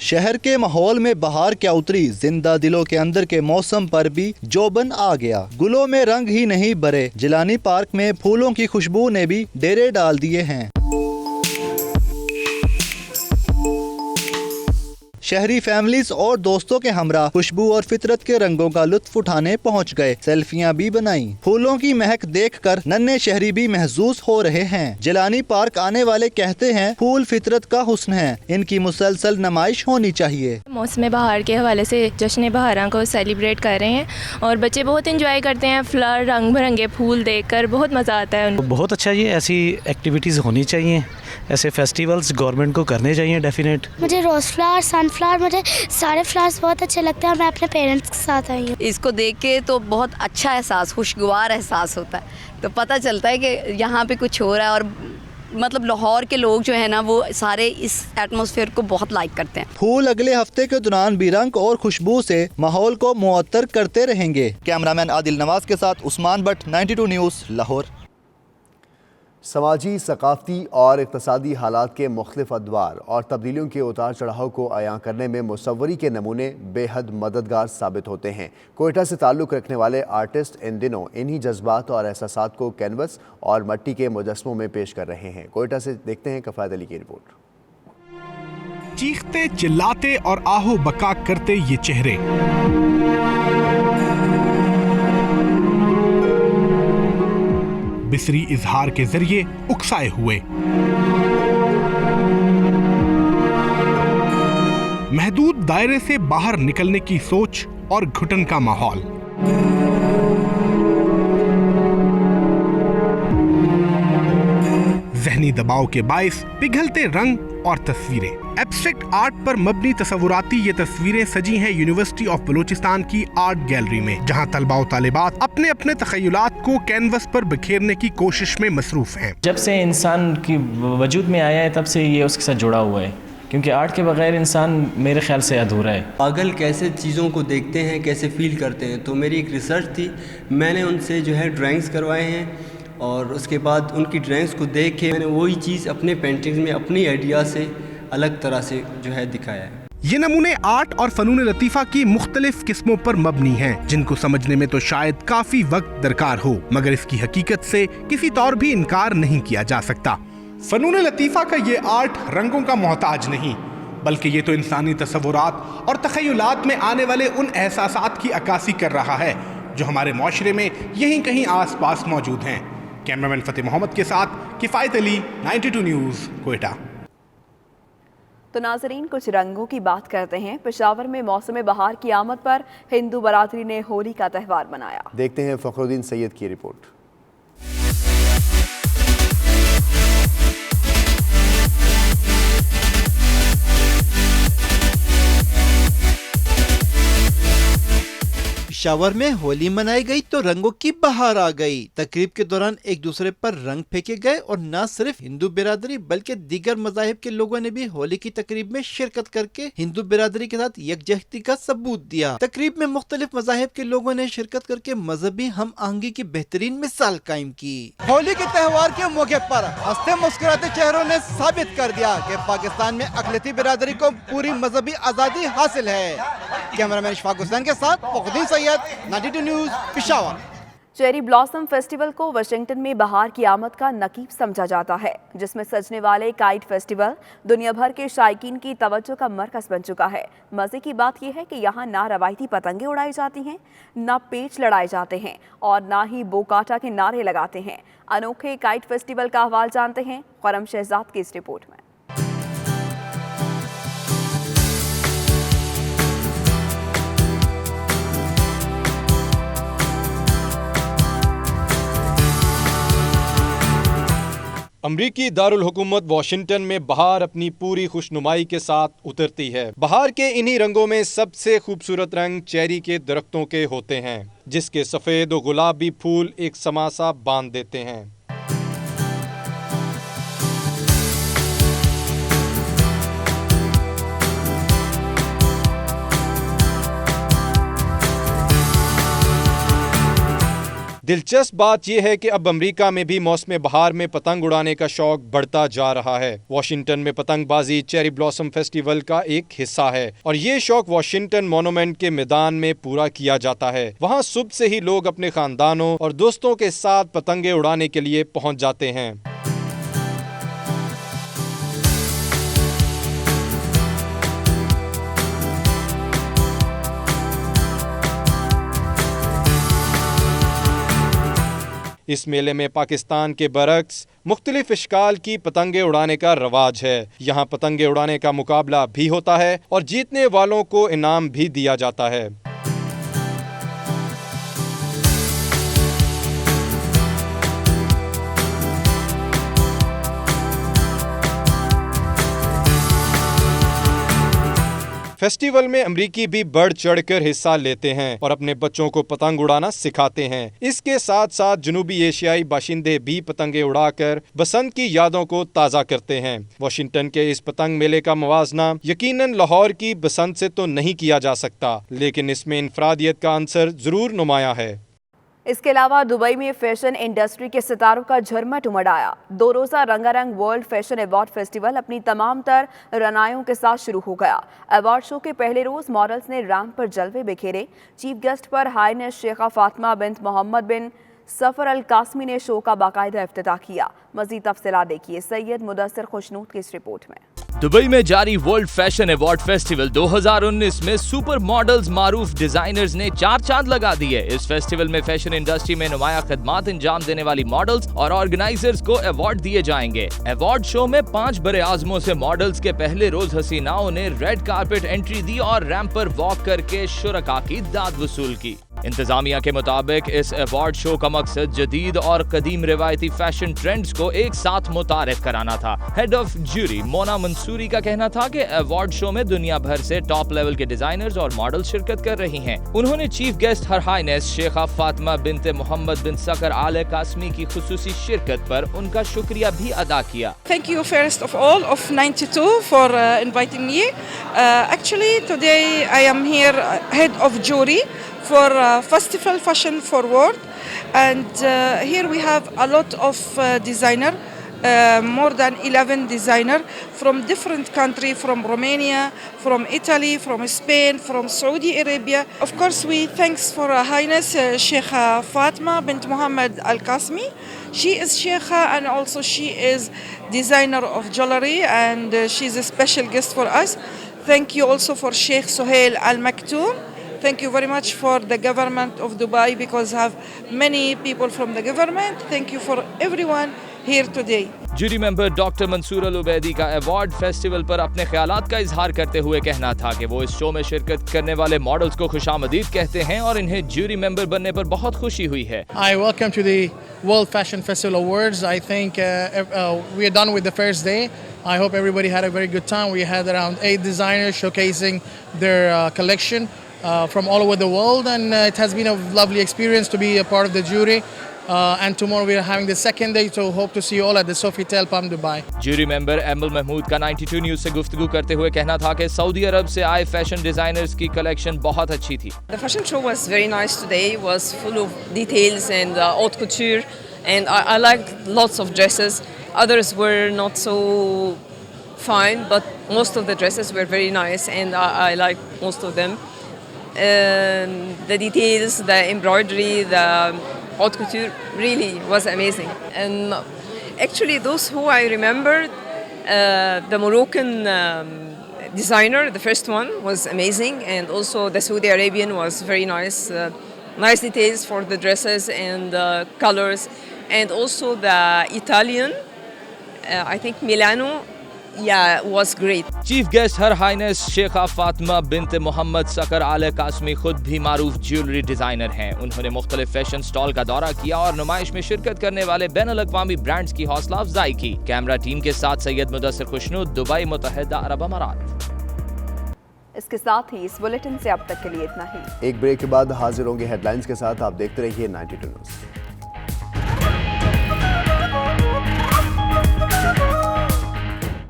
शहर के माहौल में बहार क्या उतरी, जिंदा दिलों के अंदर के मौसम पर भी जोबन आ गया। गुलों में रंग ही नहीं भरे, जिलानी पार्क में फूलों की खुशबू ने भी डेरे डाल दिए हैं। शहरी फैमिलीज और दोस्तों के हमरा खुशबू और फितरत के रंगों का लुत्फ उठाने पहुंच गए। सेल्फियां भी बनाई। फूलों की महक देखकर नन्हे शहरी भी महसूस हो रहे हैं। जिलानी पार्क आने वाले कहते हैं फूल फितरत का हुस्न है, इनकी मुसलसल नुमाइश होनी चाहिए। मौसम बहार के हवाले से जश्न बहार को सेलिब्रेट कर रहे हैं और बच्चे बहुत इंजॉय करते हैं। फ्लावर, रंग बिरंगे फूल देखकर बहुत मज़ा आता है उनको। बहुत अच्छा, ये ऐसी एक्टिविटीज़ होनी चाहिए, ऐसे फेस्टिवल्स गवर्नमेंट को करने चाहिए डेफिनेट। मुझे रोज़ फ्लावर, सनफ्लावर, मुझे सारे फ्लावर्स बहुत अच्छे लगते हैं और मैं अपने पेरेंट्स के साथ आई हूँ। इसको देख के तो बहुत अच्छा एहसास, खुशगवार एहसास होता है, तो पता चलता है कि यहाँ पे कुछ हो रहा है। और मतलब लाहौर के लोग जो है ना वो सारे इस एटमॉस्फेयर को बहुत लाइक करते हैं। फूल अगले हफ्ते के दौरान भी रंग और खुशबू से माहौल को मुअत्तर करते रहेंगे। कैमरामैन आदिल नवाज के साथ उस्मान भट्ट, 92 न्यूज़, लाहौर। समाजी, सकाफती और इक़्तिसादी हालात के मुख्तलिफ अदवार और तब्दीलियों के उतार चढ़ाव को अयां करने में मुसव्वरी के नमूने बेहद मददगार साबित होते हैं। कोयटा से ताल्लुक़ रखने वाले आर्टिस्ट इन दिनों इन्हीं जज्बात और एहसासात को कैनवस और मिट्टी के मुजस्मों में पेश कर रहे हैं। कोयटा से देखते हैं कफ़ायत अली की रिपोर्ट। चीखते, चिल्लाते और आहो बकाक करते ये चेहरे, बिसरी इजहार के जरिए उकसाए हुए, महदूद दायरे से बाहर निकलने की सोच और घुटन का माहौल। ज़हनी दबाव के बाइस पिघलते रंग और तस्वीरें। एब्स्ट्रैक्ट आर्ट पर मबनी तस्वुराती ये तस्वीरें सजी हैं यूनिवर्सिटी ऑफ बलूचिस्तान की आर्ट गैलरी में, जहां तलबा और तालिबात अपने अपने तखय्युलात को कैनवस पर बिखेरने की कोशिश में मसरूफ हैं। जब से इंसान की वजूद में आया है तब से ये उसके साथ जुड़ा हुआ है, क्योंकि आर्ट के बगैर इंसान मेरे ख्याल से अधूरा है। पागल कैसे चीज़ों को देखते हैं, कैसे फील करते हैं, तो मेरी एक रिसर्च थी, मैंने उनसे जो है ड्राइंग्स करवाए हैं और उसके बाद उनकी ड्राइंग्स को देख के मैंने वही चीज़ अपने पेंटिंग्स में अपनी आइडिया से अलग तरह से जो है दिखाया है। ये नमूने आर्ट और फनून लतीफ़ा की मुख्तलिफ किस्मों पर मबनी हैं, जिनको समझने में तो शायद काफ़ी वक्त दरकार हो, मगर इसकी हकीकत से किसी तौर भी इनकार नहीं किया जा सकता। फनून लतीफ़ा का ये आर्ट रंगों का मोहताज नहीं, बल्कि ये तो इंसानी तसव्वुरात और तखय्युलात में आने वाले उन एहसासात की अक्कासी कर रहा है जो हमारे माशरे में यहीं कहीं आस पास मौजूद हैं। कैमरामैन फतेह मोहम्मद के साथ किफ़ायत अली, 92 न्यूज़, कोयटा। तो नाजरीन, कुछ रंगों की बात करते हैं। पेशावर में मौसम बहार की आमद पर हिंदू बरादरी ने होली का त्यौहार मनाया। देखते हैं फखरुद्दीन सैयद की रिपोर्ट। پشاور میں ہولی منائی گئی تو رنگوں کی بہار آ گئی۔ تقریب کے دوران ایک دوسرے پر رنگ پھینکے گئے اور نہ صرف ہندو برادری بلکہ دیگر مذاہب کے لوگوں نے بھی ہولی کی تقریب میں شرکت کر کے ہندو برادری کے ساتھ یکجہتی کا ثبوت دیا۔ تقریب میں مختلف مذاہب کے لوگوں نے شرکت کر کے مذہبی ہم آہنگی کی بہترین مثال قائم کی۔ ہولی کے تہوار کے موقع پر ہنستے مسکراتے چہروں نے ثابت کر دیا کہ پاکستان میں اقلیتی برادری کو پوری مذہبی آزادی حاصل ہے۔ کیمرامین اشفاق حسین کے ساتھ فخردین سید، 92 news, Peshawar. Cherry blossom festival کو واشنگٹن میں بہار کی آمد کا نقیب سمجھا جاتا ہے، جس میں سجنے والے کائٹ فیسٹیول دنیا بھر کے شائقین کی توجہ کا مرکز بن چکا ہے۔ مزے کی بات یہ ہے کہ یہاں نہ روایتی پتنگیں اڑائی جاتی ہیں، نہ پیچ لڑائے جاتے ہیں اور نہ ہی بوکاٹا کے نعرے لگاتے ہیں۔ انوکھے کائٹ فیسٹیول کا احوال جانتے ہیں خرم شہزاد کی اس رپورٹ میں۔ امریکی دارالحکومت واشنگٹن میں بہار اپنی پوری خوشنمائی کے ساتھ اترتی ہے۔ بہار کے انہی رنگوں میں سب سے خوبصورت رنگ چیری کے درختوں کے ہوتے ہیں، جس کے سفید و گلابی پھول ایک سما سا باندھ دیتے ہیں۔ دلچسپ بات یہ ہے کہ اب امریکہ میں بھی موسم بہار میں پتنگ اڑانے کا شوق بڑھتا جا رہا ہے۔ واشنگٹن میں پتنگ بازی چیری بلاسم فیسٹیول کا ایک حصہ ہے اور یہ شوق واشنگٹن مونومنٹ کے میدان میں پورا کیا جاتا ہے۔ وہاں صبح سے ہی لوگ اپنے خاندانوں اور دوستوں کے ساتھ پتنگیں اڑانے کے لیے پہنچ جاتے ہیں۔ اس میلے میں پاکستان کے برعکس مختلف اشکال کی پتنگیں اڑانے کا رواج ہے۔ یہاں پتنگیں اڑانے کا مقابلہ بھی ہوتا ہے اور جیتنے والوں کو انعام بھی دیا جاتا ہے۔ فیسٹیول میں امریکی بھی بڑھ چڑھ کر حصہ لیتے ہیں اور اپنے بچوں کو پتنگ اڑانا سکھاتے ہیں۔ اس کے ساتھ ساتھ جنوبی ایشیائی باشندے بھی پتنگیں اڑا کر بسنت کی یادوں کو تازہ کرتے ہیں۔ واشنگٹن کے اس پتنگ میلے کا موازنہ یقیناً لاہور کی بسنت سے تو نہیں کیا جا سکتا، لیکن اس میں انفرادیت کا عنصر ضرور نمایاں ہے۔ اس کے علاوہ دبئی میں فیشن انڈسٹری کے ستاروں کا جھرمٹ امڑ آیا۔ 2 روزہ رنگا رنگ ورلڈ فیشن ایوارڈ فیسٹیول اپنی تمام تر رعنائیوں کے ساتھ شروع ہو گیا۔ ایوارڈ شو کے پہلے روز ماڈلز نے ریمپ پر جلوے بکھیرے۔ چیف گیسٹ پر ہائنس شیخہ فاطمہ بنت محمد بن سفر القاسمی نے شو کا باقاعدہ افتتاح کیا۔ مزید تفصیلات دیکھیے سید مدثر خوشنود کی اس رپورٹ میں۔ دبئی میں جاری ورلڈ فیشن ایوارڈ فیسٹیول 2019 میں سپر ماڈلز معروف ڈیزائنرز نے 4 چاند لگا دیے۔ اس فیسٹیول میں فیشن انڈسٹری میں نمایاں خدمات انجام دینے والی ماڈلز اور آرگنائزرز کو ایوارڈ دیے جائیں گے۔ ایوارڈ شو میں 5 بڑے اعظموں سے ماڈلز کے پہلے روز حسیناؤں نے ریڈ کارپٹ انٹری دی اور ریمپ پر واک کر کے شرکاء کی داد وصول کی۔ انتظامیہ کے مطابق اس ایوارڈ شو کا مقصد جدید اور قدیم روایتی فیشن ٹرینڈز کو ایک ساتھ متعارف کرانا تھا۔ ہیڈ آف جیوری مونا منصوری کا کہنا تھا کہ ایوارڈ شو میں دنیا بھر سے ٹاپ لیول کے ڈیزائنرز اور ماڈل شرکت کر رہی ہیں۔ انہوں نے چیف گیسٹ ہر ہائنس شیخہ فاطمہ بنت محمد بن سکر آل قاسمی کی خصوصی شرکت پر ان کا شکریہ بھی ادا کیا۔ Thank you first of all of 92 for inviting me. Actually today I am here head of jury for Festival Fashion Forward, and here we have a lot of designer, more than 11 designer from different country, from Romania, from Italy, from Spain, from Saudi Arabia. Of course we thanks for Her Highness Sheikha Fatima bint Muhammad Al Qasmi. She is Sheikha and also she is designer of jewelry, and she is a special guest for us. Thank you also for Sheikh Suhail Al Maktoum. Thank you very much for the government of Dubai because have many people from the government. Thank you for everyone here today. Jury member doctor Mansour Al Obaidi کا award festival پر اپنے خیالات کا اظہار کرتے ہوئے کہنا تھا کہ وہ اس شو میں شرکت کرنے والے ماڈلز کو خوش آمدید کہتے ہیں اور انہیں جوری ممبر بننے پر بہت خوشی ہوئی ہے۔ Hi, welcome to the World Fashion Festival Awards. I think we are done with the first day. I hope everybody had a very good time. We had around 8 designers showcasing their collection. from all over the world, and it has been a lovely experience to be a part of the jury. And tomorrow we are having the second day, so hope to see you all at the Sofitel Palm Dubai. Jury member Emal Mahmood का 92 news से गुफ्तगू करते हुए कहना था कि Saudi अरब से आए फैशन डिजाइनर्स की कलेक्शन बहुत अच्छी थी. The fashion show was very nice today. It was full of details and haute couture, and I liked lots of dresses. Others were not so fine, but most of the dresses were very nice, and I liked most of them. The details, the embroidery, the haute couture really was amazing. And actually those who I remembered, the Moroccan designer, the first one, was amazing, and also the Saudi Arabian was very nice. Nice details for the dresses and colors, and also the Italian, I think Milano, yeah, was great. Chief guest her highness Sheikha Fatima bint Mohammed Saqr Al Qasimi खुद भी मारूफ jewellery designer हैं. उन्होंने मुख्तलिफ fashion stall का दौरा किया और नुमाइश में शिरकत करने वाले बैनुल-अक़वामी ब्रांड्स की हौसला अफजाई की. कैमरा टीम के साथ सैयद मुदस्सिर खुशनूद, दुबई, मुत्तहिदा अरब अमारात. इसके साथ ही इस बुलेटिन से अब तक के लिए इतना ही. एक ब्रेक के बाद हाजिर होंगे हेडलाइंस के साथ. आप देखते रहिए 92 न्यूज़.